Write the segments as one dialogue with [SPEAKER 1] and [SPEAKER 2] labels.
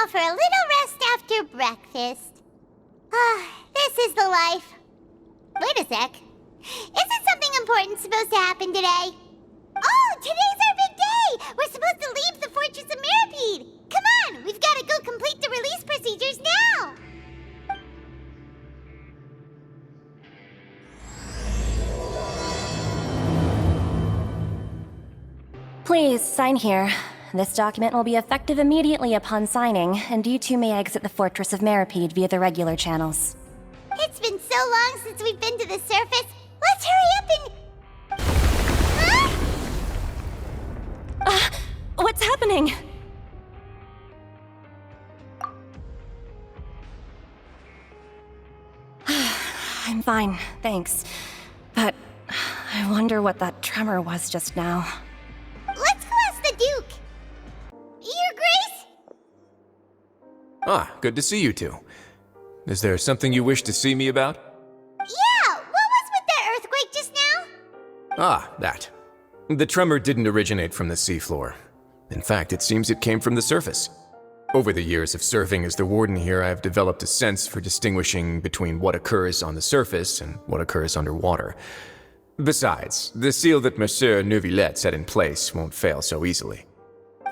[SPEAKER 1] now for a little rest after breakfast. This is the life. Wait a sec. Isn't something important supposed to happen today? Oh, today's our big day! We're supposed to leave the Fortress of Mirapede! Come on, we've got to go complete the release procedures now!
[SPEAKER 2] Please, sign here. This document will be effective immediately upon signing, and you two may exit the Fortress of Mirapede via the regular channels.
[SPEAKER 1] It's been so long since we've been to the surface. Let's hurry up and...
[SPEAKER 2] What's happening? I'm fine, thanks. But I wonder what that tremor was just now.
[SPEAKER 1] Let's go ask the Duke. Your Grace?
[SPEAKER 3] Ah, good to see you two. Is there something you wish to see me about?
[SPEAKER 1] Yeah, what was with that earthquake just now?
[SPEAKER 3] Ah, that. The tremor didn't originate from the seafloor. In fact, it seems it came from the surface. Over the years of serving as the warden here, I have developed a sense for distinguishing between what occurs on the surface and what occurs underwater. Besides, the seal that Monsieur Neuvillette set in place won't fail so easily.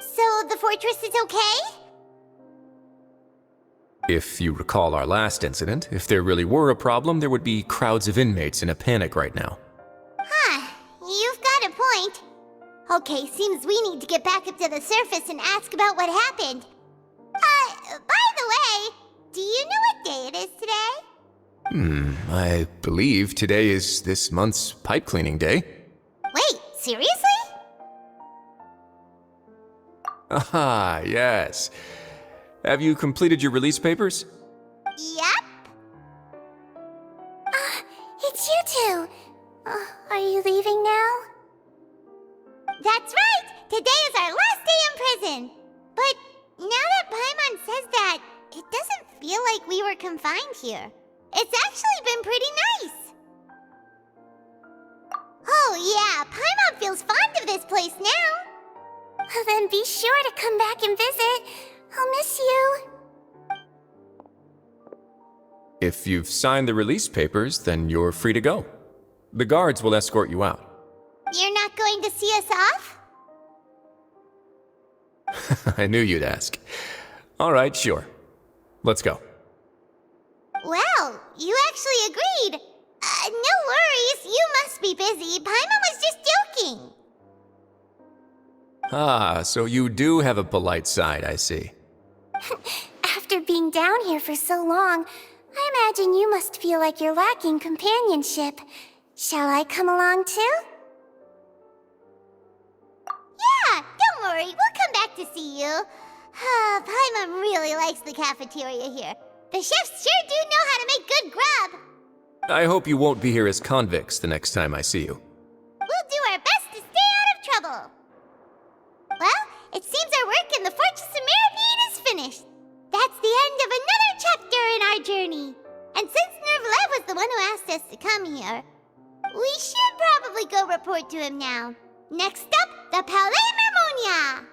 [SPEAKER 1] So the fortress is okay?
[SPEAKER 3] If you recall our last incident, if there really were a problem, there would be crowds of inmates in a panic right now.
[SPEAKER 1] Huh, you've got a point. Okay, seems we need to get back up to the surface and ask about what happened. By the way, do you know what day it is today?
[SPEAKER 3] I believe today is this month's pipe cleaning day.
[SPEAKER 1] Wait, seriously?
[SPEAKER 3] Ah, yes. Have you completed your release papers?
[SPEAKER 1] Yep. It's you two. Are you leaving now? That's right! Today is our last day in prison! But now that Paimon says that, it doesn't feel like we were confined here. It's actually been pretty nice. Oh yeah, Paimon feels fond of this place now. Then be sure to come back and visit. I'll miss you.
[SPEAKER 3] If you've signed the release papers, then you're free to go. The guards will escort you out.
[SPEAKER 1] You're not going to see us off?
[SPEAKER 3] I knew you'd ask. All right, sure. Let's go.
[SPEAKER 1] Well, you actually agreed. No worries, you must be busy. Paimon was just joking.
[SPEAKER 3] Ah, so you do have a polite side, I see.
[SPEAKER 1] After being down here for so long, I imagine you must feel like you're lacking companionship. Shall I come along too? Yeah, don't worry, we'll come back to see you. Paimon really likes the cafeteria here. The chefs sure do know how to make good grub.
[SPEAKER 3] I hope you won't be here as convicts the next time I see you.
[SPEAKER 1] We'll do our best to stay out of trouble. Well, it seems our work in the Fortress of Mirapede is finished. That's the end of another chapter in our journey. And since Neuvillette was the one who asked us to come here, we should probably go report to him now. Next up, the Palais Mermonia.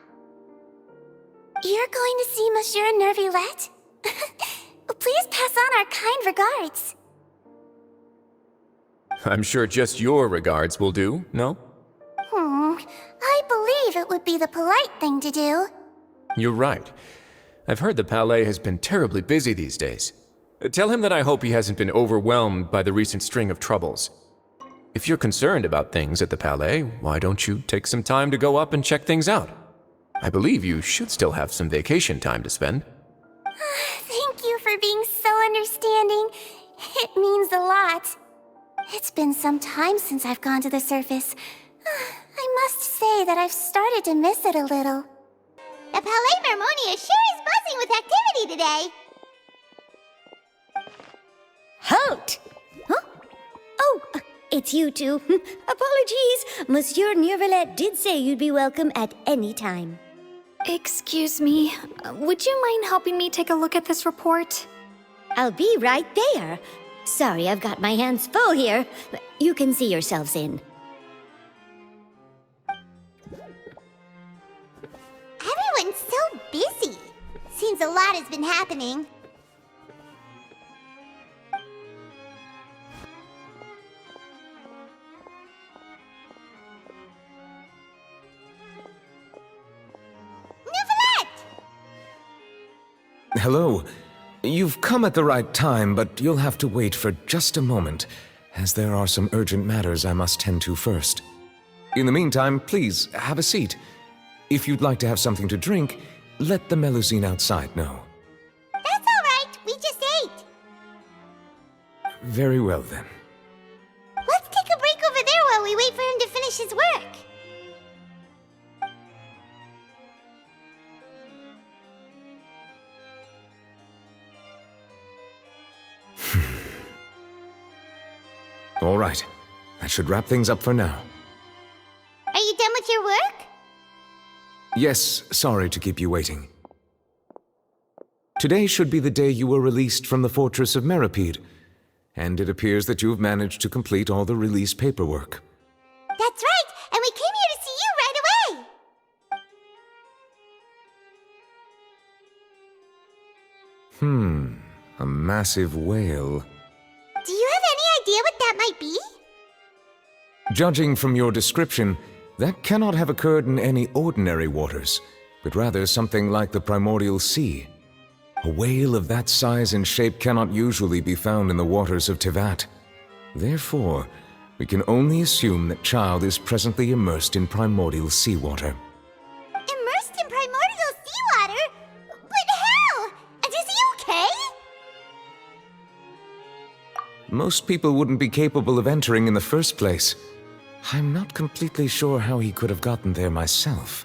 [SPEAKER 1] You're going to see Monsieur Neuvillette? Please pass on our kind regards.
[SPEAKER 3] I'm sure just your regards will do, no?
[SPEAKER 1] I believe it would be the polite thing to do.
[SPEAKER 3] You're right. I've heard the Palais has been terribly busy these days. Tell him that I hope he hasn't been overwhelmed by the recent string of troubles. If you're concerned about things at the Palais, why don't you take some time to go up and check things out? I believe you should still have some vacation time to spend.
[SPEAKER 1] Thank you for being so understanding. It means a lot. It's been some time since I've gone to the surface. I must say that I've started to miss it a little. The Palais Mermonia sure is buzzing with activity today.
[SPEAKER 4] Halt! Huh? Oh, it's you two. Apologies. Monsieur Neuvillette did say you'd be welcome at any time.
[SPEAKER 5] Excuse me, would you mind helping me take a look at this report?
[SPEAKER 4] I'll be right there. Sorry, I've got my hands full here. You can see yourselves in.
[SPEAKER 1] Everyone's so busy. Seems means a lot has been happening.
[SPEAKER 6] Hello. You've come at the right time, but you'll have to wait for just a moment, as there are some urgent matters I must tend to first. In the meantime, please, have a seat. If you'd like to have something to drink, let the Melusine outside know.
[SPEAKER 1] That's all right. We just ate.
[SPEAKER 6] Very well, then.
[SPEAKER 1] Let's take a break over there while we wait for him to finish his work.
[SPEAKER 6] All right. That should wrap things up for now.
[SPEAKER 1] Are you done with your work?
[SPEAKER 6] Yes, sorry to keep you waiting. Today should be the day you were released from the Fortress of Meripede, and it appears that you have managed to complete all the release paperwork.
[SPEAKER 1] That's right, and we came here to see you right away!
[SPEAKER 6] A massive whale.
[SPEAKER 1] Do you have any idea what that might be?
[SPEAKER 6] Judging from your description, that cannot have occurred in any ordinary waters, but rather something like the primordial sea. A whale of that size and shape cannot usually be found in the waters of Tevat. Therefore, we can only assume that Child is presently immersed in primordial seawater.
[SPEAKER 1] Immersed in primordial seawater? But how? And is he okay?
[SPEAKER 6] Most people wouldn't be capable of entering in the first place. I'm not completely sure how he could have gotten there myself.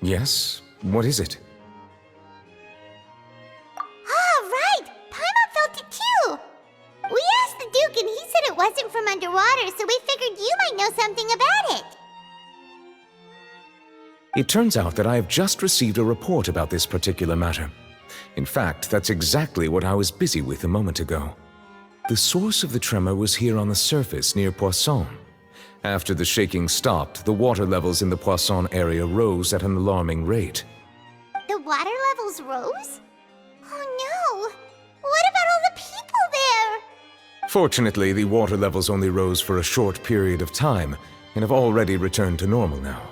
[SPEAKER 6] Yes? What is it?
[SPEAKER 1] Ah, right! Paimon felt it too! We asked the Duke and he said it wasn't from underwater, so we figured you might know something about it.
[SPEAKER 6] It turns out that I have just received a report about this particular matter. In fact, that's exactly what I was busy with a moment ago. The source of the tremor was here on the surface near Poisson. After the shaking stopped, the water levels in the Poisson area rose at an alarming rate.
[SPEAKER 1] The water levels rose? Oh no! What about all the people there?
[SPEAKER 6] Fortunately, the water levels only rose for a short period of time and have already returned to normal now.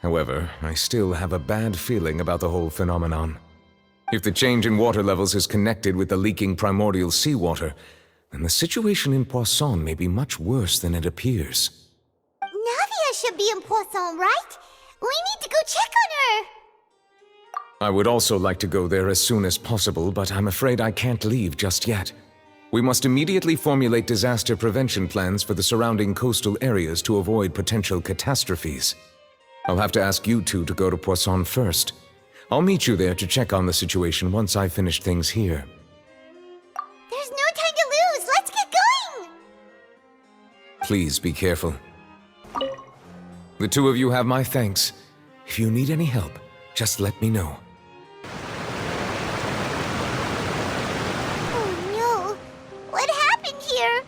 [SPEAKER 6] However, I still have a bad feeling about the whole phenomenon. If the change in water levels is connected with the leaking primordial seawater, then the situation in Poisson may be much worse than it appears.
[SPEAKER 1] Navia should be in Poisson, right? We need to go check on her!
[SPEAKER 6] I would also like to go there as soon as possible, but I'm afraid I can't leave just yet. We must immediately formulate disaster prevention plans for the surrounding coastal areas to avoid potential catastrophes. I'll have to ask you two to go to Poisson first. I'll meet you there to check on the situation once I've finished things here.
[SPEAKER 1] There's no time to lose! Let's get going!
[SPEAKER 6] Please be careful. The two of you have my thanks. If you need any help, just let me know.
[SPEAKER 1] Oh no! What happened here?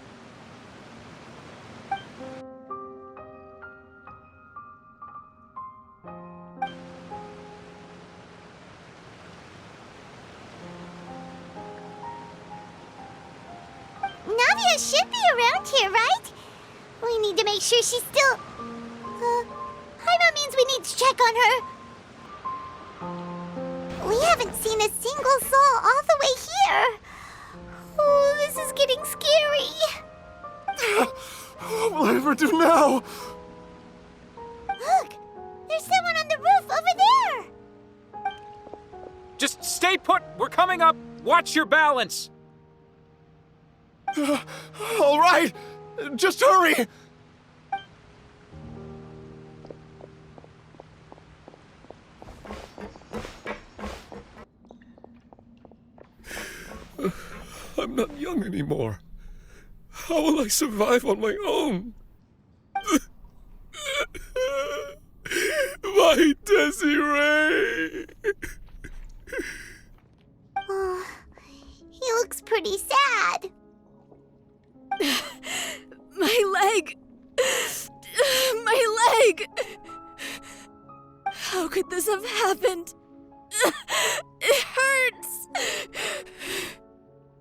[SPEAKER 1] Navia should be around here, right? We need to make sure she's still... Paimon means we need to check on her. We haven't seen a single soul all the way here. Oh, this is getting scary.
[SPEAKER 7] What will I ever do now?
[SPEAKER 1] Look, there's someone on the roof over there.
[SPEAKER 8] Just stay put! We're coming up! Watch your balance!
[SPEAKER 7] All right, just hurry! I'm not young anymore. How will I survive on my own? My Desiree!
[SPEAKER 1] Oh, he looks pretty sad.
[SPEAKER 9] My leg! My leg! How could this have happened? It hurts!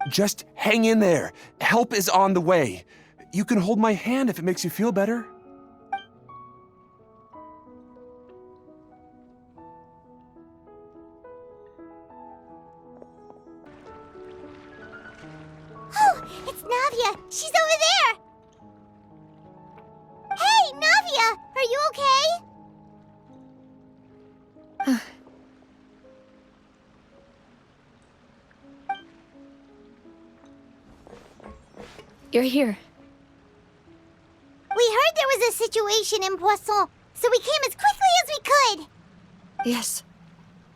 [SPEAKER 10] Just hang in there. Help is on the way. You can hold my hand if it makes you feel better.
[SPEAKER 1] Oh, it's Navia! She's over there! Hey, Navia! Are you okay?
[SPEAKER 5] You're here.
[SPEAKER 1] We heard there was a situation in Poisson, so we came as quickly as we could.
[SPEAKER 5] Yes.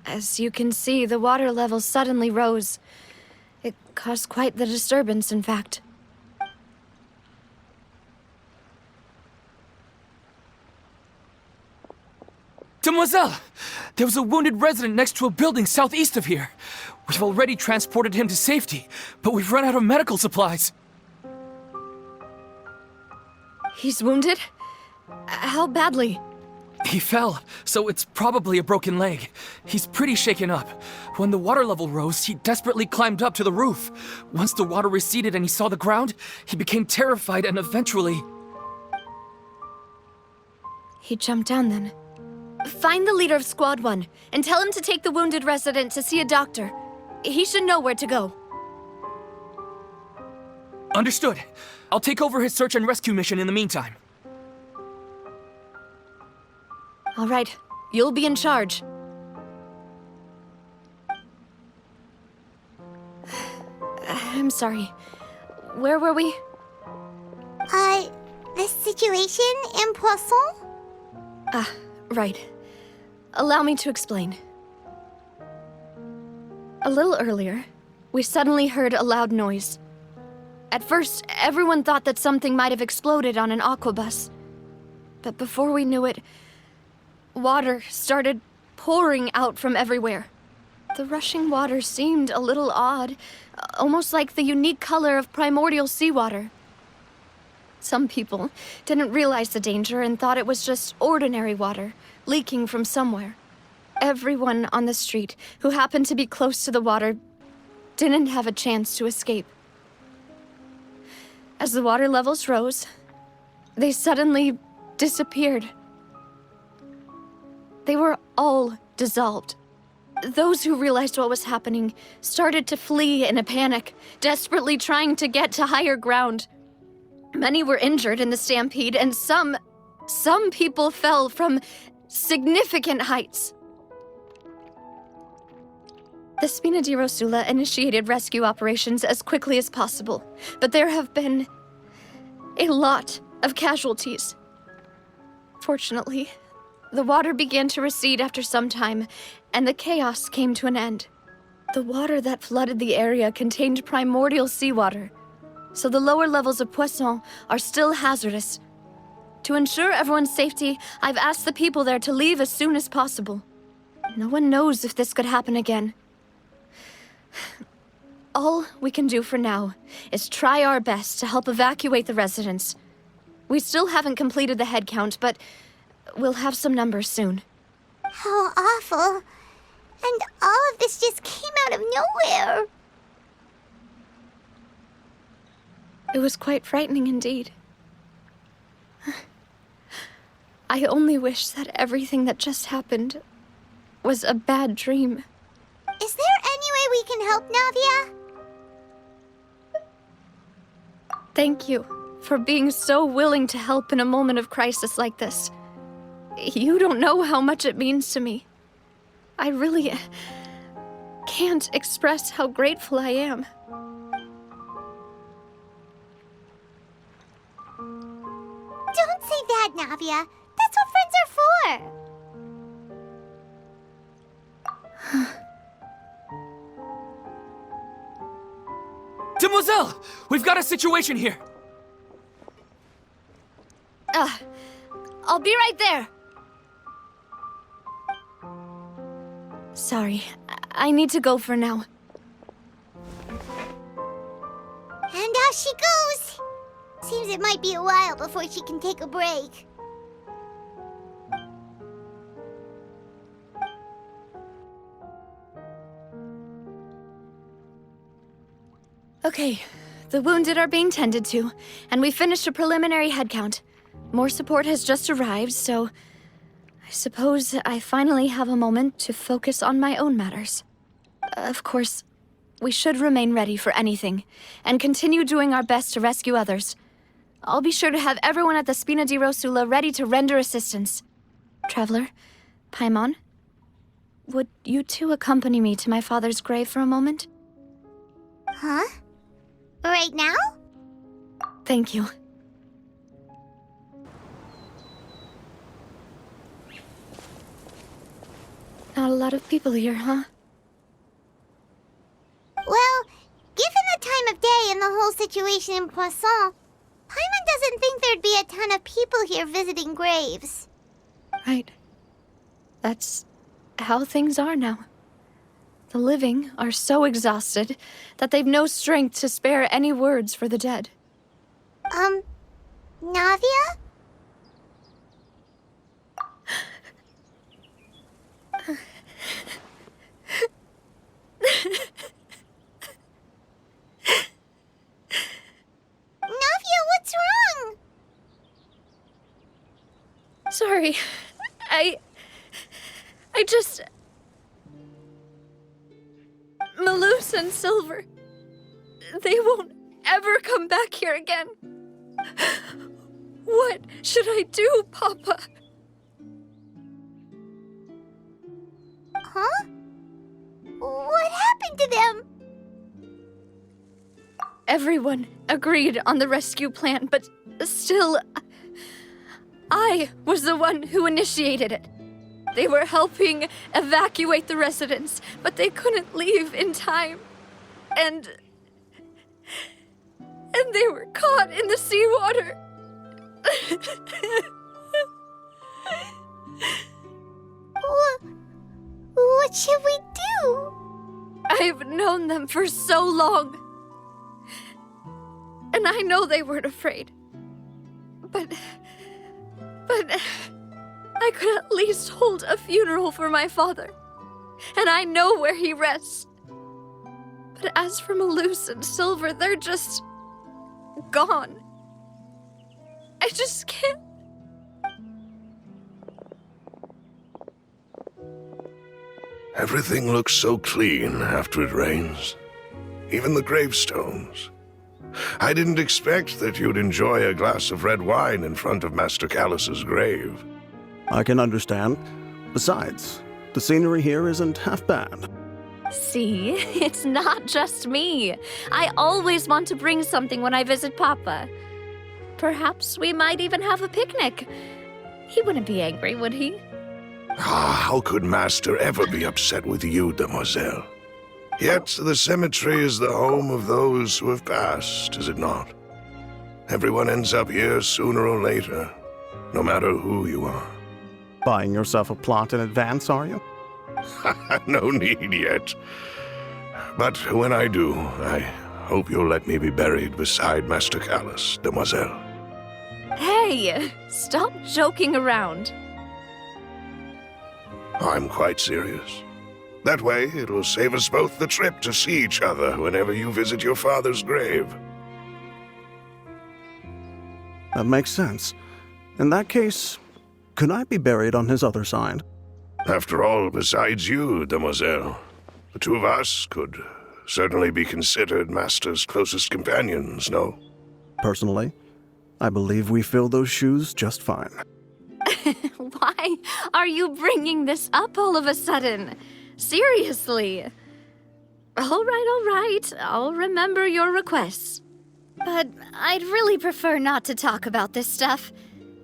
[SPEAKER 5] As you can see, the water level suddenly rose. It caused quite the disturbance, in fact.
[SPEAKER 8] Demoiselle! There was a wounded resident next to a building southeast of here. We've already transported him to safety, but we've run out of medical supplies.
[SPEAKER 5] He's wounded? How badly?
[SPEAKER 8] He fell, so it's probably a broken leg. He's pretty shaken up. When the water level rose, he desperately climbed up to the roof. Once the water receded and he saw the ground, he became terrified and eventually...
[SPEAKER 5] He jumped down then. Find the leader of Squad 1 and tell him to take the wounded resident to see a doctor. He should know where to go.
[SPEAKER 8] Understood. I'll take over his search and rescue mission in the meantime.
[SPEAKER 5] All right, you'll be in charge. I'm sorry. Where were we?
[SPEAKER 1] The situation in Poisson?
[SPEAKER 5] Ah, right. Allow me to explain. A little earlier, we suddenly heard a loud noise. At first, everyone thought that something might have exploded on an aquabus. But before we knew it, water started pouring out from everywhere. The rushing water seemed a little odd, almost like the unique color of primordial seawater. Some people didn't realize the danger and thought it was just ordinary water, leaking from somewhere. Everyone on the street who happened to be close to the water didn't have a chance to escape. As the water levels rose, they suddenly disappeared. They were all dissolved. Those who realized what was happening started to flee in a panic, desperately trying to get to higher ground. Many were injured in the stampede, and some people fell from significant heights. The Spina di Rosula initiated rescue operations as quickly as possible, but there have been a lot of casualties. Fortunately, the water began to recede after some time, and the chaos came to an end. The water that flooded the area contained primordial seawater, so the lower levels of Poisson are still hazardous. To ensure everyone's safety, I've asked the people there to leave as soon as possible. No one knows if this could happen again. All we can do for now is try our best to help evacuate the residents. We still haven't completed the head count, but we'll have some numbers soon.
[SPEAKER 1] How awful. And all of this just came out of nowhere.
[SPEAKER 5] It was quite frightening indeed. I only wish that everything that just happened was a bad dream.
[SPEAKER 1] Is there any way we can help, Navia?
[SPEAKER 5] Thank you for being so willing to help in a moment of crisis like this. You don't know how much it means to me. I really can't express how grateful I am.
[SPEAKER 1] Don't say that, Navia. That's what friends are for.
[SPEAKER 8] Demoiselle! We've got a situation here!
[SPEAKER 5] I'll be right there. Sorry, I need to go for now.
[SPEAKER 1] And out she goes. Seems it might be a while before she can take a break.
[SPEAKER 5] Okay, the wounded are being tended to, and we finished a preliminary head count. More support has just arrived, so I suppose I finally have a moment to focus on my own matters. Of course, we should remain ready for anything, and continue doing our best to rescue others. I'll be sure to have everyone at the Spina di Rosula ready to render assistance. Traveler, Paimon, would you two accompany me to my father's grave for a moment?
[SPEAKER 1] Huh? Right now?
[SPEAKER 5] Thank you. Not a lot of people here, huh?
[SPEAKER 1] Well, given the time of day and the whole situation in Poisson, Paimon doesn't think there'd be a ton of people here visiting graves.
[SPEAKER 5] Right. That's how things are now. The living are so exhausted that they've no strength to spare any words for the dead.
[SPEAKER 1] Navia? Navia, what's wrong?
[SPEAKER 5] Sorry. I just... Malus and Silver. They won't ever come back here again. What should I do, Papa?
[SPEAKER 1] Huh? What happened to them?
[SPEAKER 5] Everyone agreed on the rescue plan, but still, I was the one who initiated it. They were helping evacuate the residents, but they couldn't leave in time. And they were caught in the seawater.
[SPEAKER 1] What should we do?
[SPEAKER 5] I've known them for so long. And I know they weren't afraid. But I could at least hold a funeral for my father. And I know where he rests. But as for Malus and Silver, they're just gone. I just can't.
[SPEAKER 11] Everything looks so clean after it rains. Even the gravestones. I didn't expect that you'd enjoy a glass of red wine in front of Master Callus's grave.
[SPEAKER 12] I can understand. Besides, the scenery here isn't half bad.
[SPEAKER 2] See, it's not just me. I always want to bring something when I visit Papa. Perhaps we might even have a picnic. He wouldn't be angry, would he?
[SPEAKER 11] How could Master ever be upset with you, demoiselle? Yet the cemetery is the home of those who have passed, is it not? Everyone ends up here sooner or later, no matter who you are.
[SPEAKER 12] Buying yourself a plot in advance, are you?
[SPEAKER 11] No need yet. But when I do, I hope you'll let me be buried beside Master Callus, demoiselle.
[SPEAKER 2] Hey, stop joking around.
[SPEAKER 11] I'm quite serious. That way, it'll save us both the trip to see each other whenever you visit your father's grave.
[SPEAKER 12] That makes sense. In that case, could I be buried on his other side?
[SPEAKER 11] After all, besides you, demoiselle, the two of us could certainly be considered Master's closest companions, no?
[SPEAKER 12] Personally, I believe we fill those shoes just fine.
[SPEAKER 2] Why are you bringing this up all of a sudden? Seriously. All right. I'll remember your requests.
[SPEAKER 1] But I'd really prefer not to talk about this stuff.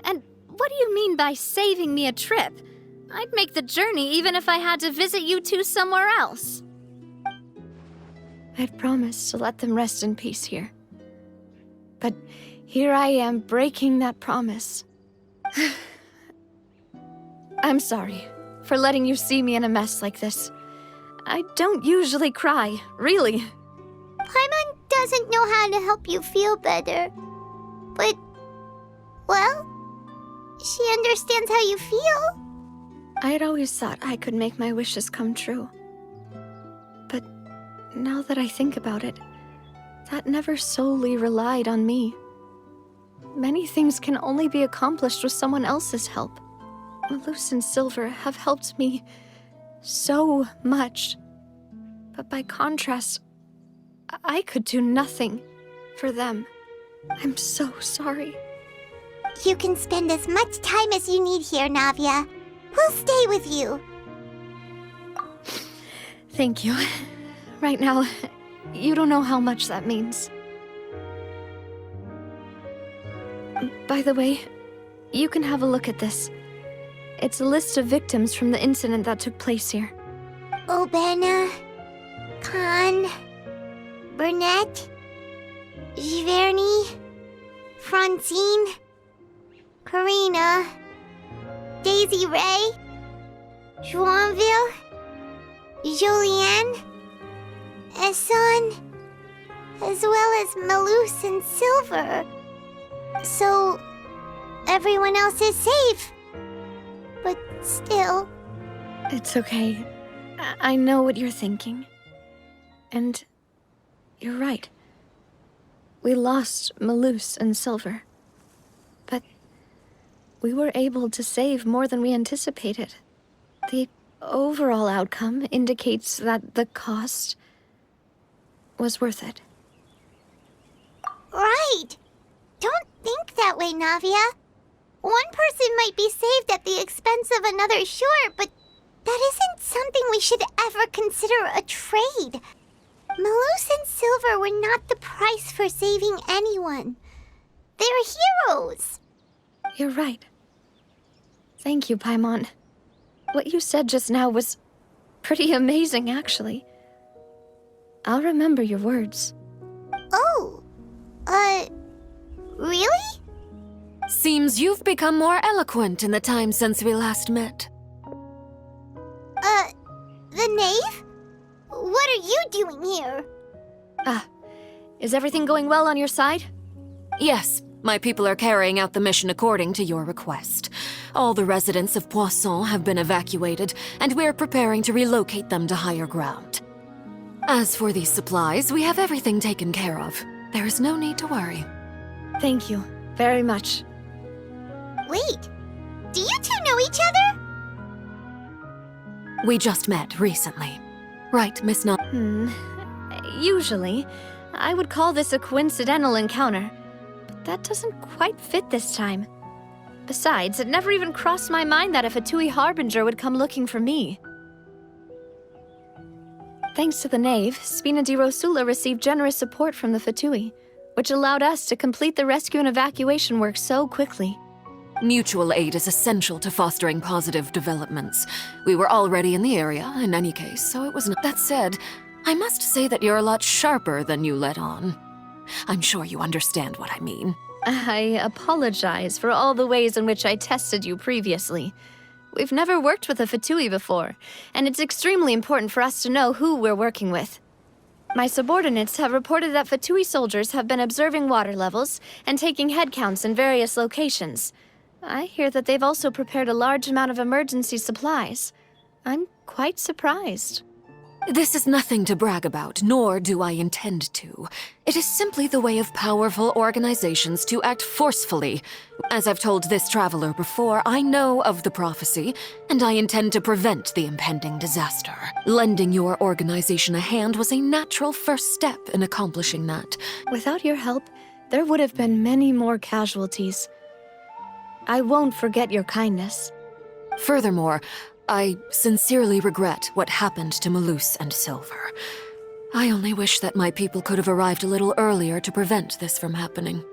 [SPEAKER 1] And what do you mean by saving me a trip? I'd make the journey even if I had to visit you two somewhere else.
[SPEAKER 5] I'd promised to let them rest in peace here. But here I am breaking that promise. I'm sorry for letting you see me in a mess like this. I don't usually cry, really.
[SPEAKER 1] Paimon doesn't know how to help you feel better. But, well, she understands how you feel.
[SPEAKER 5] I'd always thought I could make my wishes come true. But now that I think about it, that never solely relied on me. Many things can only be accomplished with someone else's help. Malus and Silver have helped me so much. But by contrast, I could do nothing for them. I'm so sorry.
[SPEAKER 1] You can spend as much time as you need here, Navia. We'll stay with you.
[SPEAKER 5] Thank you. Right now, you don't know how much that means. By the way, you can have a look at this. It's a list of victims from the incident that took place here.
[SPEAKER 1] Obena, Khan, Burnett, Giverny, Francine, Karina, Daisy Ray, Joinville, Julianne, Esson, as well as Malus and Silver. So, everyone else is safe. But still...
[SPEAKER 5] It's okay. I know what you're thinking. And you're right. We lost Malus and Silver. But we were able to save more than we anticipated. The overall outcome indicates that the cost was worth it.
[SPEAKER 1] Right! Don't think that way, Navia. One person might be saved at the expense of another, sure, but that isn't something we should ever consider a trade. Malus and Silver were not the price for saving anyone. They're heroes.
[SPEAKER 5] You're right. Thank you, Paimon. What you said just now was pretty amazing, actually. I'll remember your words.
[SPEAKER 1] Oh, really?
[SPEAKER 9] Seems you've become more eloquent in the time since we last met.
[SPEAKER 1] The knave? What are you doing here?
[SPEAKER 5] Is everything going well on your side?
[SPEAKER 9] Yes, my people are carrying out the mission according to your request. All the residents of Poisson have been evacuated, and we're preparing to relocate them to higher ground. As for these supplies, we have everything taken care of. There is no need to worry.
[SPEAKER 5] Thank you very much.
[SPEAKER 1] Wait, do you two know each other?
[SPEAKER 9] We just met recently. Right, Miss Na-
[SPEAKER 5] Usually, I would call this a coincidental encounter, but that doesn't quite fit this time. Besides, it never even crossed my mind that a Fatui Harbinger would come looking for me. Thanks to the knave, Spina di Rosula received generous support from the Fatui, which allowed us to complete the rescue and evacuation work so quickly.
[SPEAKER 9] Mutual aid is essential to fostering positive developments. We were already in the area, in any case, so it was not. That said, I must say that you're a lot sharper than you let on. I'm sure you understand what I mean.
[SPEAKER 5] I apologize for all the ways in which I tested you previously. We've never worked with a Fatui before, and it's extremely important for us to know who we're working with. My subordinates have reported that Fatui soldiers have been observing water levels and taking head counts in various locations. I hear that they've also prepared a large amount of emergency supplies. I'm quite surprised.
[SPEAKER 9] This is nothing to brag about, nor do I intend to. It is simply the way of powerful organizations to act forcefully. As I've told this traveler before, I know of the prophecy, and I intend to prevent the impending disaster. Lending your organization a hand was a natural first step in accomplishing that.
[SPEAKER 5] Without your help, there would have been many more casualties. I won't forget your kindness.
[SPEAKER 9] Furthermore, I sincerely regret what happened to Malus and Silver. I only wish that my people could have arrived a little earlier to prevent this from happening.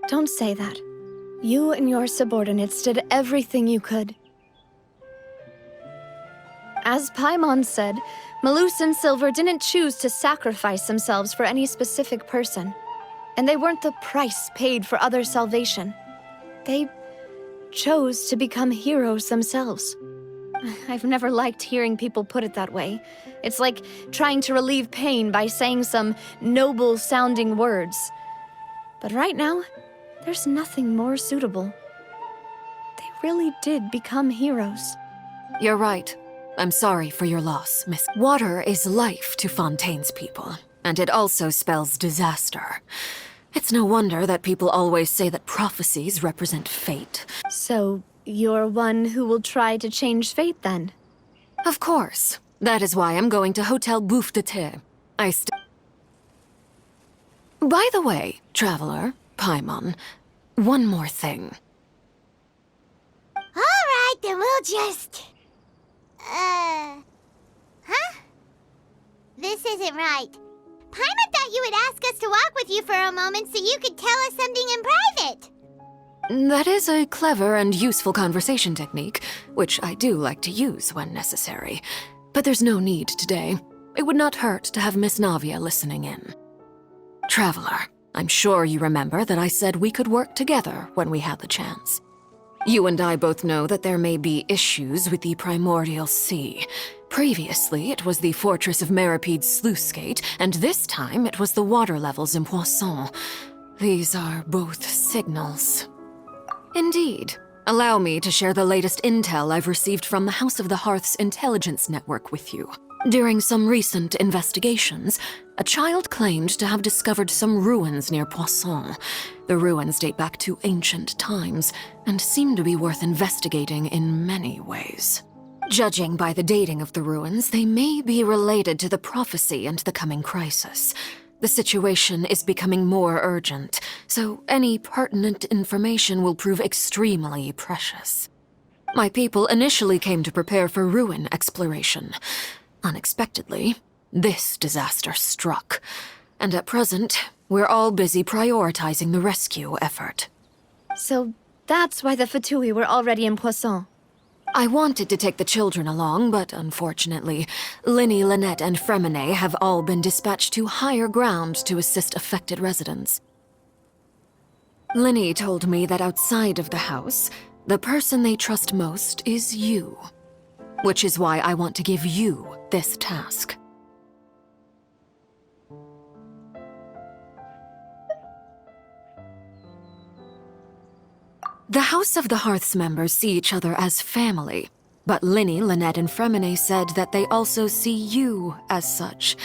[SPEAKER 5] Don't say that. You and your subordinates did everything you could. As Paimon said, Malus and Silver didn't choose to sacrifice themselves for any specific person, and they weren't the price paid for other salvation. They chose to become heroes themselves. I've never liked hearing people put it that way. It's like trying to relieve pain by saying some noble-sounding words. But right now, there's nothing more suitable. They really did become heroes.
[SPEAKER 9] You're right. I'm sorry for your loss, Miss. Water is life to Fontaine's people. and it also spells disaster. It's no wonder that people always say that prophecies represent fate.
[SPEAKER 5] So, you're one who will try to change fate then?
[SPEAKER 9] Of course. That is why I'm going to Hotel Bouffe de Thé. By the way, Traveler, Paimon, one more thing.
[SPEAKER 1] Alright, then we'll just... Huh? This isn't right. Paimon thought you would ask us to walk with you for a moment so you could tell us something in private.
[SPEAKER 9] That is a clever and useful conversation technique, which I do like to use when necessary. But there's no need today. It would not hurt to have Miss Navia listening in. Traveler, I'm sure you remember that I said we could work together when we had the chance. You and I both know that there may be issues with the Primordial Sea. Previously, it was the Fortress of Meripede's sluice gate, and this time it was the water levels in Poisson. These are both signals. Indeed. Allow me to share the latest intel I've received from the House of the Hearth's intelligence network with you. During some recent investigations, a child claimed to have discovered some ruins near Poisson. The ruins date back to ancient times and seem to be worth investigating in many ways. Judging by the dating of the ruins, they may be related to the prophecy and the coming crisis. The situation is becoming more urgent, so any pertinent information will prove extremely precious. My people initially came to prepare for ruin exploration. Unexpectedly, this disaster struck, and at present, we're all busy prioritizing the rescue effort.
[SPEAKER 5] So that's why the Fatui were already in Poisson.
[SPEAKER 9] I wanted to take the children along, but unfortunately, Linny, Lynette, and Fremine have all been dispatched to higher ground to assist affected residents. Linny told me that outside of the house, the person they trust most is you. Which is why I want to give you this task. The House of the Hearth's members see each other as family, but Linny, Lynette, and Fremine said that they also see you as such,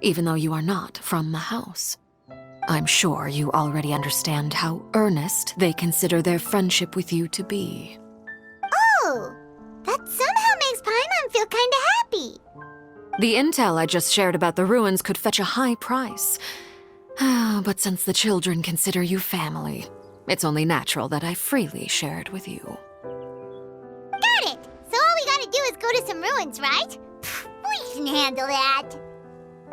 [SPEAKER 9] even though you are not from the house. I'm sure you already understand how earnest they consider their friendship with you to be.
[SPEAKER 1] Oh, that somehow makes Paimon feel kinda happy.
[SPEAKER 9] The intel I just shared about the ruins could fetch a high price. But since the children consider you family, it's only natural that I freely share it with you.
[SPEAKER 1] Got it! So all we gotta do is go to some ruins, right? We can handle that.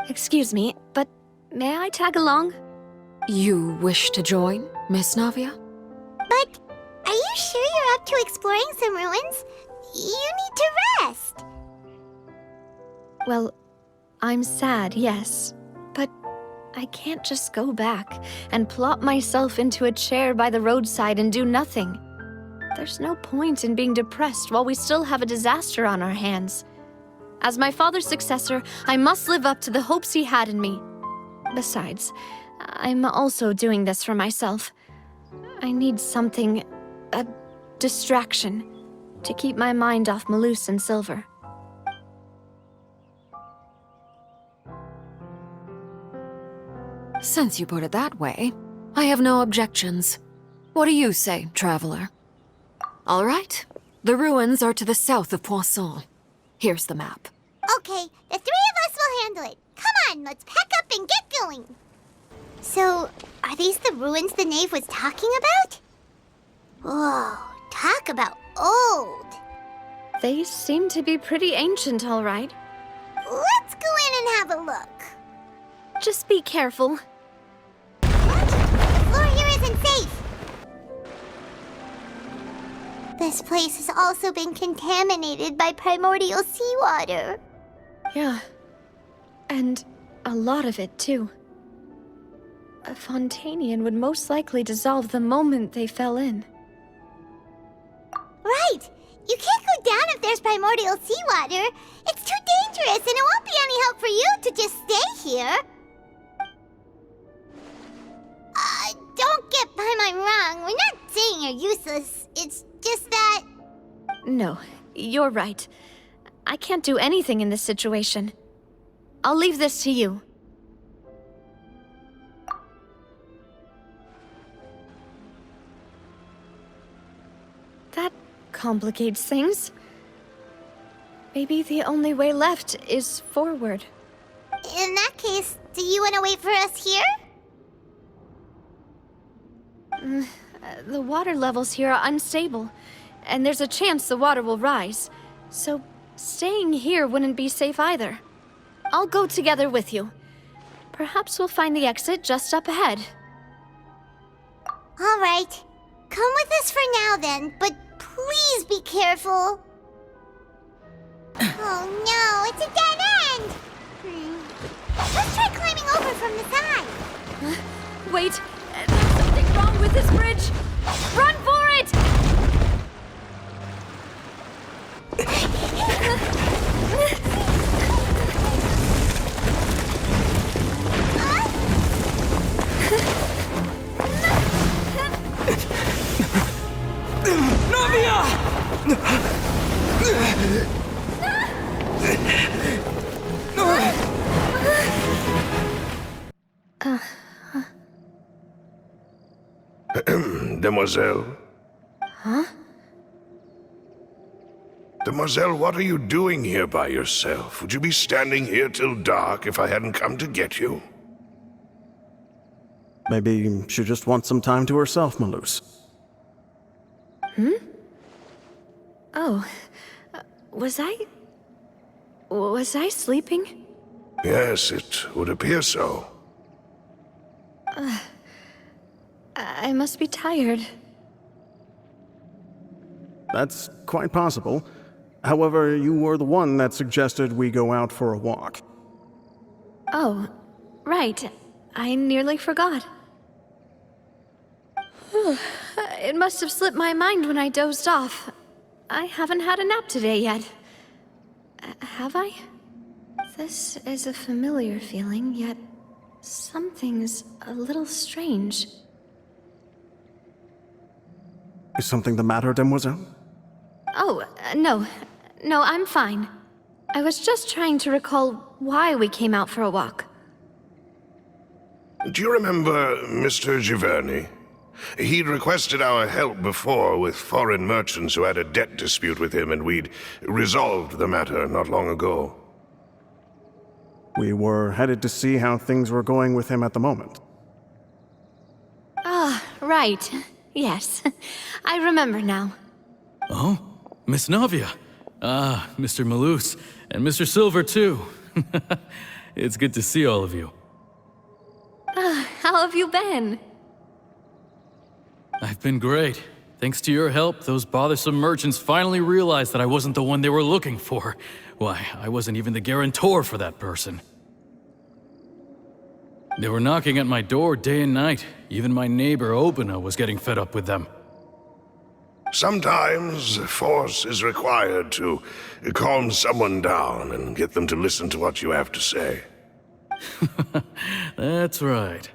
[SPEAKER 5] Excuse me, but may I tag along?
[SPEAKER 9] You wish to join, Miss Navia?
[SPEAKER 1] But are you sure you're up to exploring some ruins? You need to rest.
[SPEAKER 5] Well, I'm sad, yes, but I can't just go back and plop myself into a chair by the roadside and do nothing. There's no point in being depressed while we still have a disaster on our hands. As my father's successor, I must live up to the hopes he had in me. Besides, I'm also doing this for myself. I need something, a distraction, to keep my mind off Malus and Silver.
[SPEAKER 9] Since you put it that way, I have no objections. What do you say, Traveler? All right. The ruins are to the south of Poisson. Here's the map.
[SPEAKER 1] Okay, the three of us will handle it. Come on, let's pack up and get going. So, are these the ruins the knave was talking about? Whoa, talk about old.
[SPEAKER 5] They seem to be pretty ancient, all right.
[SPEAKER 1] Let's go in and have a look.
[SPEAKER 5] Just be careful.
[SPEAKER 1] What? The floor here isn't safe. This place has also been contaminated by primordial seawater.
[SPEAKER 5] Yeah. And a lot of it, too. A Fontainian would most likely dissolve the moment they fell in.
[SPEAKER 1] Right! You can't go down if there's primordial seawater. It's too dangerous, and it won't be any help for you to just stay here. Don't get Paimon wrong. We're not saying you're useless. It's just that...
[SPEAKER 5] No, you're right. I can't do anything in this situation. I'll leave this to you. That complicates things. Maybe the only way left is forward.
[SPEAKER 1] In that case, do you want to wait for us here?
[SPEAKER 5] The water levels here are unstable, and there's a chance the water will rise. So staying here wouldn't be safe either. I'll go together with you. Perhaps we'll find the exit just up ahead.
[SPEAKER 1] All right. Come with us for now then, but please be careful. Oh no, it's a dead end! Let's try climbing over from the side.
[SPEAKER 5] Wait, there's something wrong with this bridge! Run for it!
[SPEAKER 11] Demoiselle?
[SPEAKER 5] Huh?
[SPEAKER 11] Demoiselle, what are you doing here by yourself? Would you be standing here till dark if I hadn't come to get you?
[SPEAKER 12] Maybe she just wants some time to herself, Malus.
[SPEAKER 5] Oh, was I sleeping?
[SPEAKER 11] Yes, it would appear so.
[SPEAKER 5] I must be tired.
[SPEAKER 12] That's quite possible. However, you were the one that suggested we go out for a walk.
[SPEAKER 5] Oh, right. I nearly forgot. It must have slipped my mind when I dozed off. I haven't had a nap today yet. Have I? This is a familiar feeling, yet something's a little strange.
[SPEAKER 12] Is something the matter, Demoiselle?
[SPEAKER 5] Oh, no. No, I'm fine. I was just trying to recall why we came out for a walk.
[SPEAKER 11] Do you remember Mr. Giverny? He'd requested our help before with foreign merchants who had a debt dispute with him, and we'd resolved the matter not long ago.
[SPEAKER 12] We were headed to see how things were going with him at the moment.
[SPEAKER 5] Ah, right. Yes. I remember now.
[SPEAKER 8] Oh, Miss Navia. Ah, Mr. Malus, and Mr. Silver, too. It's good to see all of you.
[SPEAKER 5] How have you been?
[SPEAKER 8] I've been great. Thanks to your help, those bothersome merchants finally realized that I wasn't the one they were looking for. Why, I wasn't even the guarantor for that person. They were knocking at my door day and night. Even my neighbor, Obina, was getting fed up with them.
[SPEAKER 11] Sometimes force is required to calm someone down and get them to listen to what you have to say.
[SPEAKER 8] That's right.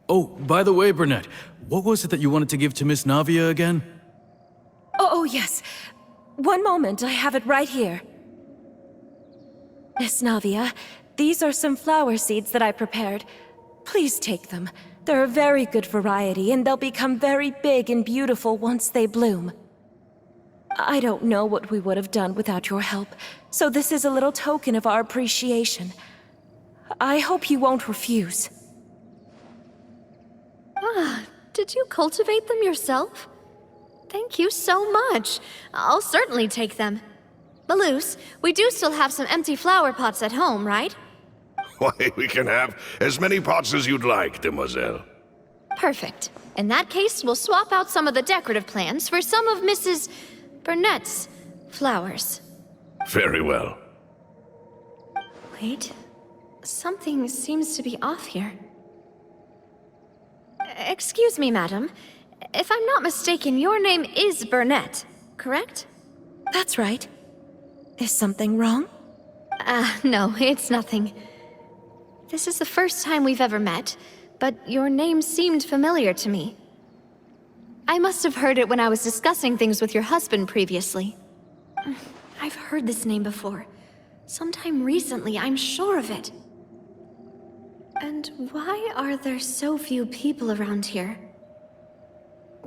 [SPEAKER 8] Oh, by the way, Burnett, what was it that you wanted to give to Miss Navia again?
[SPEAKER 13] Oh, yes. One moment, I have it right here. Miss Navia, these are some flower seeds that I prepared. Please take them. They're a very good variety, and they'll become very big and beautiful once they bloom. I don't know what we would have done without your help, so this is a little token of our appreciation. I hope you won't refuse.
[SPEAKER 5] Did you cultivate them yourself? Thank you so much. I'll certainly take them. Malus, we do still have some empty flower pots at home, right?
[SPEAKER 11] Why, we can have as many pots as you'd like, Demoiselle.
[SPEAKER 5] Perfect. In that case, we'll swap out some of the decorative plants for some of Mrs. Burnett's flowers.
[SPEAKER 11] Very well.
[SPEAKER 5] Wait. Something seems to be off here. Excuse me, madam. If I'm not mistaken, your name is Burnett, correct?
[SPEAKER 13] That's right. Is something wrong?
[SPEAKER 5] No, it's nothing. This is the first time we've ever met, but your name seemed familiar to me. I must have heard it when I was discussing things with your husband previously. I've heard this name before. Sometime recently, I'm sure of it. And why are there so few people around here?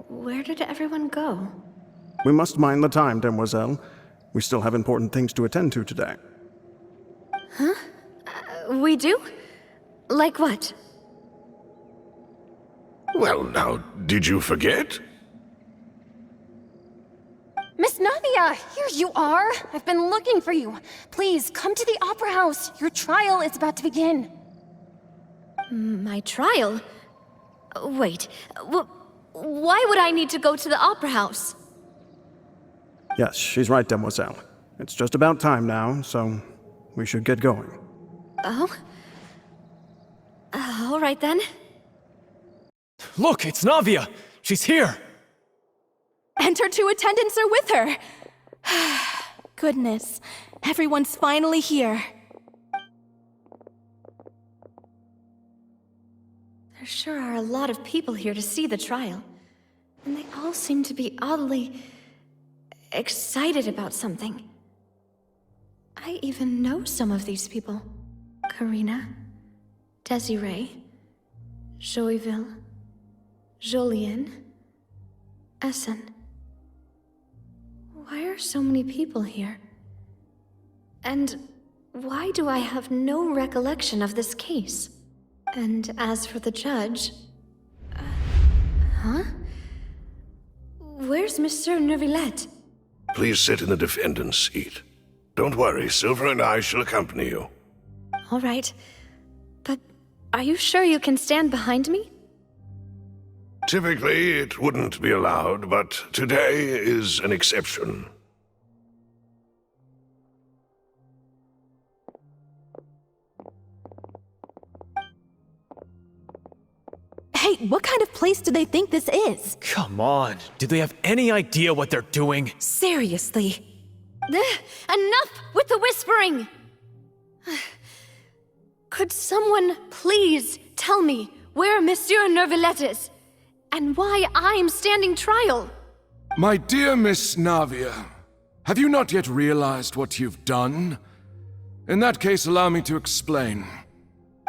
[SPEAKER 5] Where did everyone go?
[SPEAKER 12] We must mind the time, demoiselle. We still have important things to attend to today.
[SPEAKER 5] We do? Like what?
[SPEAKER 11] Well, now, did you forget?
[SPEAKER 14] Miss Navia, here you are. I've been looking for you. Please, come to the Opera House. Your trial is about to begin.
[SPEAKER 5] My trial? Wait, why would I need to go to the Opera House?
[SPEAKER 12] Yes, she's right, demoiselle. It's just about time now, so we should get going.
[SPEAKER 5] Oh? All right then.
[SPEAKER 8] Look, it's Navia! She's here!
[SPEAKER 13] And her 2 attendants are with her. Goodness, everyone's finally here.
[SPEAKER 5] There sure are a lot of people here to see the trial. And they all seem to be oddly excited about something. I even know some of these people. Karina, Desiree, Joyville, Jolien, Essen. Why are so many people here? And why do I have no recollection of this case? And as for the judge... huh? Where's Monsieur Neuvillette?
[SPEAKER 11] Please sit in the defendant's seat. Don't worry, Silver and I shall accompany you.
[SPEAKER 5] All right. But are you sure you can stand behind me?
[SPEAKER 11] Typically, it wouldn't be allowed, but today is an exception.
[SPEAKER 13] Hey, what kind of place do they think this is?
[SPEAKER 8] Come on, do they have any idea what they're doing?
[SPEAKER 13] Seriously.
[SPEAKER 5] Enough with the whispering! Could someone please tell me where Monsieur Neuvillette is? And why I'm standing trial?
[SPEAKER 7] My dear Miss Navia, have you not yet realized what you've done? In that case, allow me to explain.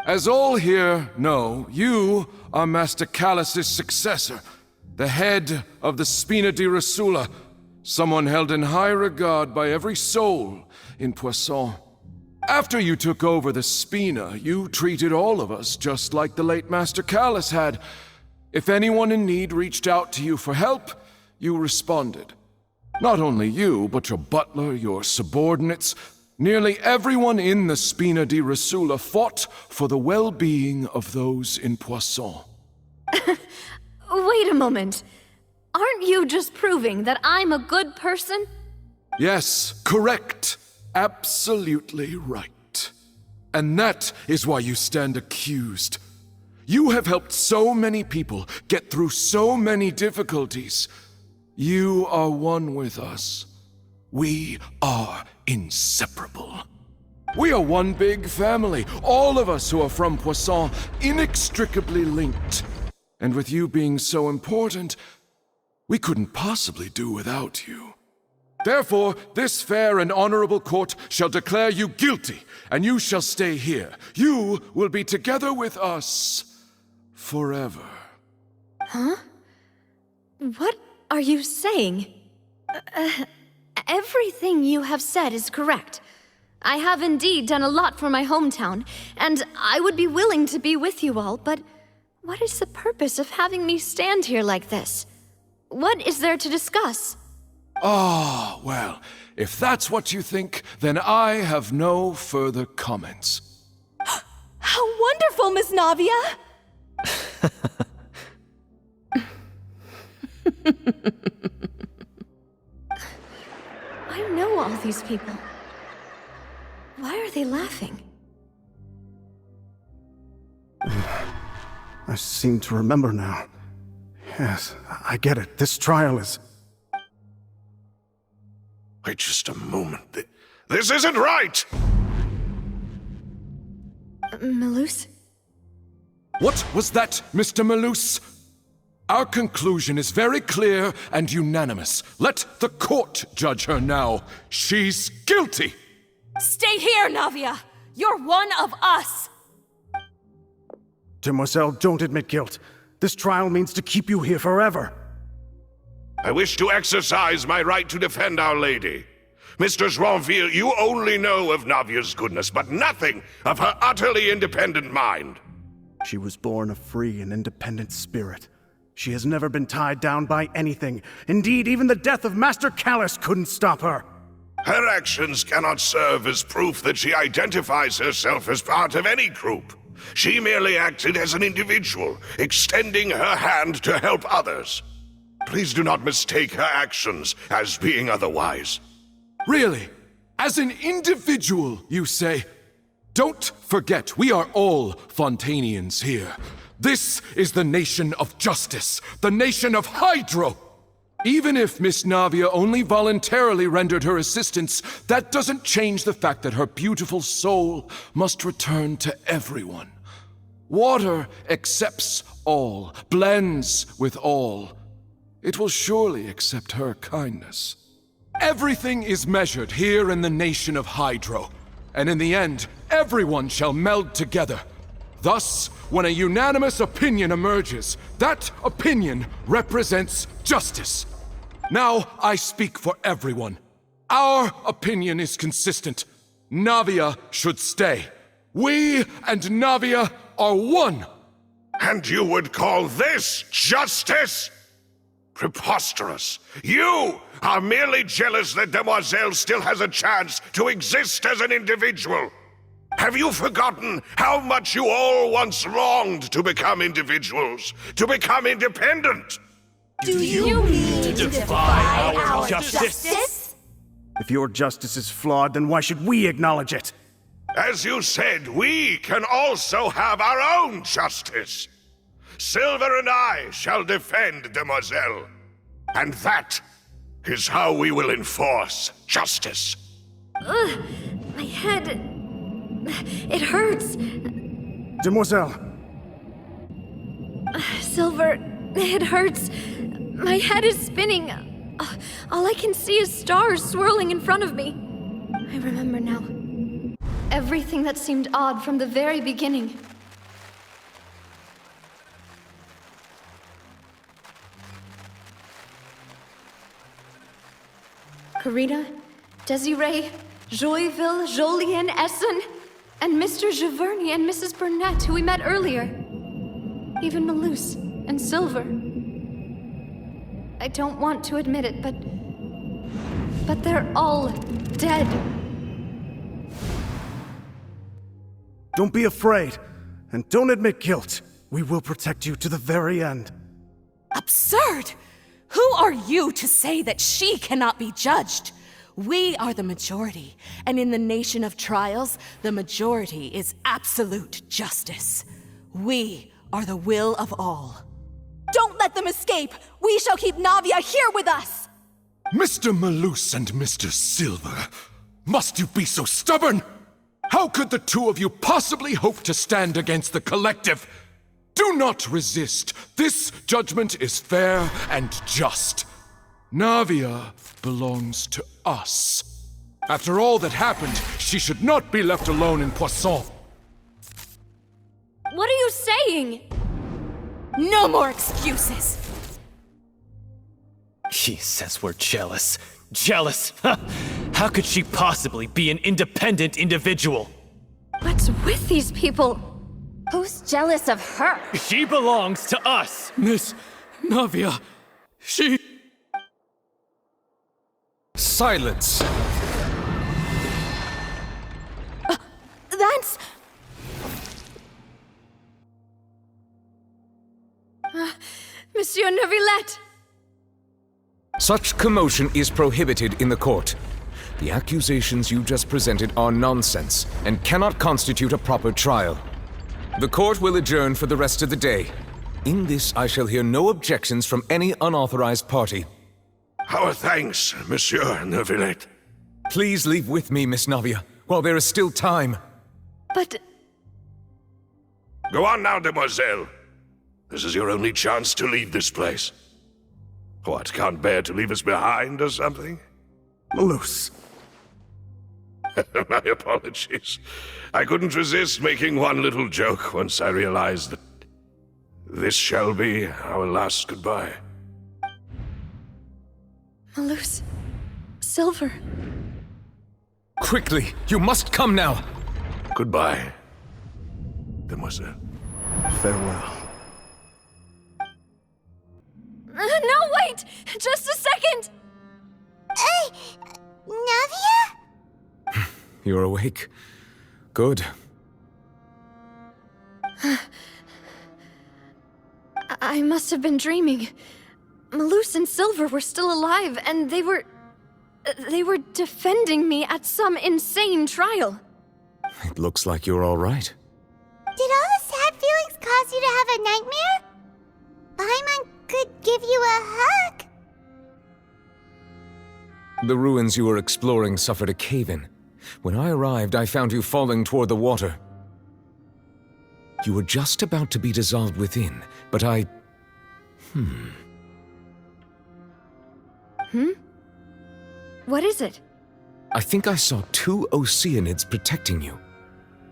[SPEAKER 7] As all here know, you are Master Callus's successor, the head of the Spina di Rosula, someone held in high regard by every soul in Poisson. After you took over the Spina, you treated all of us just like the late Master Callus had. If anyone in need reached out to you for help, you responded. Not only you, but your butler, your subordinates, nearly everyone in the Spina di Rosula fought for the well-being of those in Poisson.
[SPEAKER 5] Wait a moment. Aren't you just proving that I'm a good person?
[SPEAKER 7] Yes, correct. Absolutely right. And that is why you stand accused. You have helped so many people get through so many difficulties. You are one with us. We are inseparable. We are one big family, all of us who are from Poisson, inextricably linked. And with you being so important, we couldn't possibly do without you. Therefore, this fair and honorable court shall declare you guilty, and you shall stay here. You will be together with us forever.
[SPEAKER 5] Huh? What are you saying? Everything you have said is correct. I have indeed done a lot for my hometown, and I would be willing to be with you all, but what is the purpose of having me stand here like this? What is there to discuss?
[SPEAKER 7] Ah, well, if that's what you think, then I have no further comments.
[SPEAKER 13] How wonderful, Miss Navia!
[SPEAKER 5] I know all these people. Why are they laughing?
[SPEAKER 12] I seem to remember now. Yes, I get it. This trial is...
[SPEAKER 11] Wait just a moment. This isn't right!
[SPEAKER 5] Melus?
[SPEAKER 7] What was that, Mr. Melus? Our conclusion is very clear and unanimous. Let the court judge her now. She's guilty!
[SPEAKER 13] Stay here, Navia! You're one of us!
[SPEAKER 12] Demoiselle, don't admit guilt. This trial means to keep you here forever.
[SPEAKER 11] I wish to exercise my right to defend Our Lady. Mistress Ronville, you only know of Navia's goodness, but nothing of her utterly independent mind.
[SPEAKER 12] She was born a free and independent spirit. She has never been tied down by anything. Indeed, even the death of Master Callus couldn't stop her.
[SPEAKER 11] Her actions cannot serve as proof that she identifies herself as part of any group. She merely acted as an individual, extending her hand to help others. Please do not mistake her actions as being otherwise.
[SPEAKER 7] Really? As an individual, you say? Don't forget, we are all Fontainians here. This is the nation of justice, the nation of Hydro. Even if Miss Navia only voluntarily rendered her assistance, that doesn't change the fact that her beautiful soul must return to everyone. Water accepts all, blends with all. It will surely accept her kindness. Everything is measured here in the nation of Hydro, and in the end, everyone shall meld together. Thus, when a unanimous opinion emerges, that opinion represents justice. Now I speak for everyone. Our opinion is consistent. Navia should stay. We and Navia are one.
[SPEAKER 11] And you would call this justice? Preposterous. You are merely jealous that Demoiselle still has a chance to exist as an individual. Have you forgotten how much you all once longed to become individuals, to become independent?
[SPEAKER 1] Do you mean to defy our justice?
[SPEAKER 12] If your justice is flawed, then why should we acknowledge it?
[SPEAKER 11] As you said, we can also have our own justice. Silver and I shall defend Demoiselle. And that is how we will enforce justice.
[SPEAKER 2] Ugh, my head... it hurts.
[SPEAKER 12] Demoiselle!
[SPEAKER 2] Silver, it hurts. My head is spinning. All I can see is stars swirling in front of me. I remember now. Everything that seemed odd from the very beginning. Karina, Desiree, Joyville, Jolien, Essen, and Mr. Giverny and Mrs. Burnett, who we met earlier. Even Malus and Silver. I don't want to admit it, but they're all dead.
[SPEAKER 12] Don't be afraid, and don't admit guilt. We will protect you to the very end.
[SPEAKER 15] Absurd! Who are you to say that she cannot be judged? We are the majority, and in the nation of trials, the majority is absolute justice. We are the will of all.
[SPEAKER 16] Don't let them escape! We shall keep Navia here with us!
[SPEAKER 7] Mr. Malus and Mr. Silver, must you be so stubborn? How could the two of you possibly hope to stand against the collective? Do not resist. This judgment is fair and just. Navia belongs to us. After all that happened, she should not be left alone in Poisson.
[SPEAKER 2] What are you saying?
[SPEAKER 15] No more excuses!
[SPEAKER 8] He says we're jealous. Jealous? How could she possibly be an independent individual?
[SPEAKER 2] What's with these people?
[SPEAKER 14] Who's jealous of her?
[SPEAKER 8] She belongs to us!
[SPEAKER 7] Miss Navia, she...
[SPEAKER 6] Silence!
[SPEAKER 16] That's...
[SPEAKER 2] Monsieur Neuvillette!
[SPEAKER 6] Such commotion is prohibited in the court. The accusations you just presented are nonsense and cannot constitute a proper trial. The court will adjourn for the rest of the day. In this, I shall hear no objections from any unauthorized party.
[SPEAKER 11] Our thanks, Monsieur Neuvillette.
[SPEAKER 6] Please leave with me, Miss Navia, while there is still time.
[SPEAKER 2] But...
[SPEAKER 11] Go on now, Demoiselle. This is your only chance to leave this place. What, can't bear to leave us behind or something?
[SPEAKER 12] Malus.
[SPEAKER 11] My apologies. I couldn't resist making one little joke once I realized that this shall be our last goodbye.
[SPEAKER 5] Malus. Silver.
[SPEAKER 6] Quickly! You must come now!
[SPEAKER 11] Goodbye, demoiselle.
[SPEAKER 12] Farewell.
[SPEAKER 5] No, wait! Just a second!
[SPEAKER 1] Navia?
[SPEAKER 6] You're awake. Good.
[SPEAKER 5] I must have been dreaming. Malus and Silver were still alive, and they were defending me at some insane trial.
[SPEAKER 6] It looks like you're all right.
[SPEAKER 1] Did all the sad feelings cause you to have a nightmare? Paimon could give you a hug.
[SPEAKER 6] The ruins you were exploring suffered a cave-in. When I arrived, I found you falling toward the water. You were just about to be dissolved within, but I...
[SPEAKER 5] What is it?
[SPEAKER 6] I think I saw 2 Oceanids protecting you.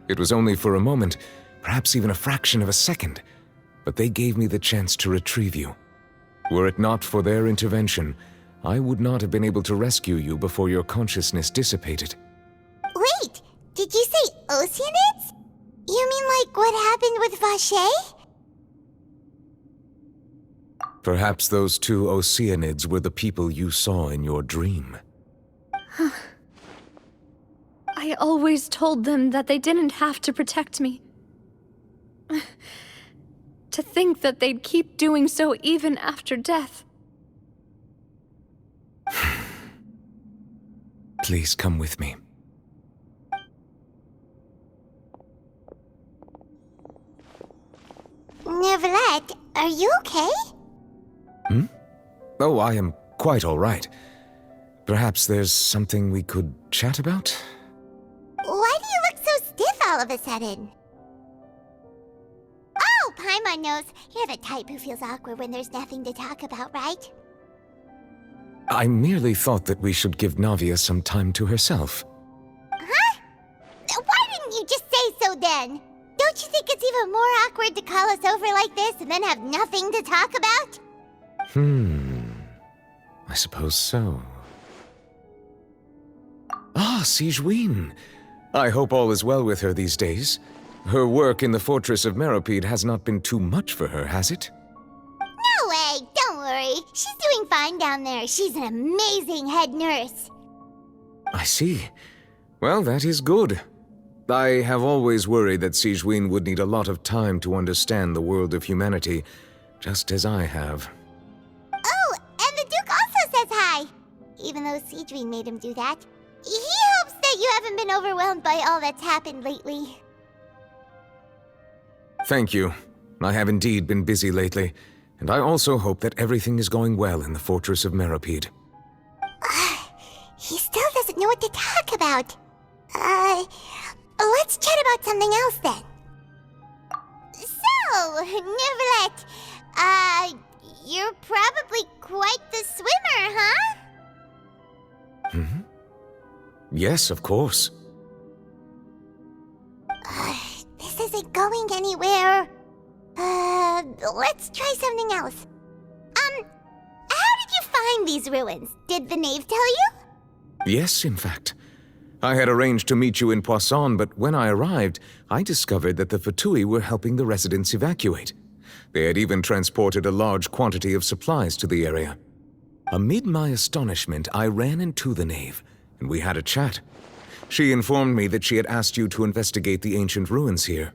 [SPEAKER 6] It was only for a moment, perhaps even a fraction of a second, but they gave me the chance to retrieve you. Were it not for their intervention, I would not have been able to rescue you before your consciousness dissipated.
[SPEAKER 1] Wait, did you say Oceanids? You mean like what happened with Vache?
[SPEAKER 6] Perhaps those 2 Oceanids were the people you saw in your dream.
[SPEAKER 5] I always told them that they didn't have to protect me. To think that they'd keep doing so even after death.
[SPEAKER 6] Please come with me.
[SPEAKER 1] Neuvillette, are you okay?
[SPEAKER 6] Oh, I am quite all right. Perhaps there's something we could chat about?
[SPEAKER 1] Why do you look so stiff all of a sudden? Oh, Paimon knows. You're the type who feels awkward when there's nothing to talk about, right?
[SPEAKER 6] I merely thought that we should give Navia some time to herself.
[SPEAKER 1] Huh? Why didn't you just say so then? Don't you think it's even more awkward to call us over like this and then have nothing to talk about?
[SPEAKER 6] I suppose so. Ah, Sigewinne. I hope all is well with her these days. Her work in the Fortress of Meropide has not been too much for her, has it?
[SPEAKER 1] No way, don't worry. She's doing fine down there. She's an amazing head nurse.
[SPEAKER 6] I see. Well, that is good. I have always worried that Sigewinne would need a lot of time to understand the world of humanity, just as I have.
[SPEAKER 1] Oh, and the Duke also says hi. Even though Sigewinne made him do that. He hopes that you haven't been overwhelmed by all that's happened lately.
[SPEAKER 6] Thank you. I have indeed been busy lately, and I also hope that everything is going well in the Fortress of Meropide.
[SPEAKER 1] He still doesn't know what to talk about. Let's chat about something else then. So, Neuvillette, you're probably quite the swimmer, huh?
[SPEAKER 6] Yes, of course.
[SPEAKER 1] This isn't going anywhere. Let's try something else. How did you find these ruins? Did the knave tell you?
[SPEAKER 6] Yes, in fact. I had arranged to meet you in Poisson, but when I arrived, I discovered that the Fatui were helping the residents evacuate. They had even transported a large quantity of supplies to the area. Amid my astonishment, I ran into the knave, and we had a chat. She informed me that she had asked you to investigate the ancient ruins here.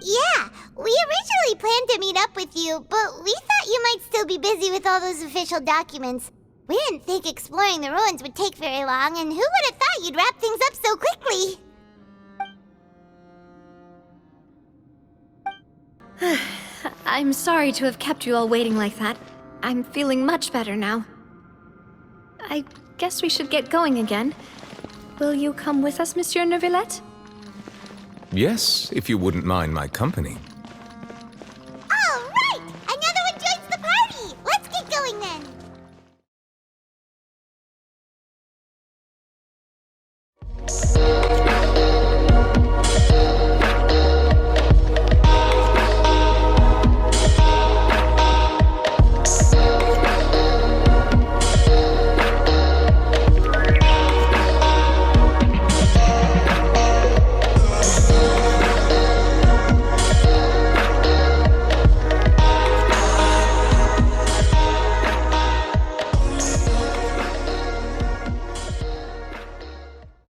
[SPEAKER 1] Yeah, we originally planned to meet up with you, but we thought you might still be busy with all those official documents. We didn't think exploring the ruins would take very long, and who would have thought you'd wrap things up so quickly?
[SPEAKER 5] I'm sorry to have kept you all waiting like that. I'm feeling much better now. I guess we should get going again. Will you come with us, Monsieur Neuvillette?
[SPEAKER 6] Yes, if you wouldn't mind my company.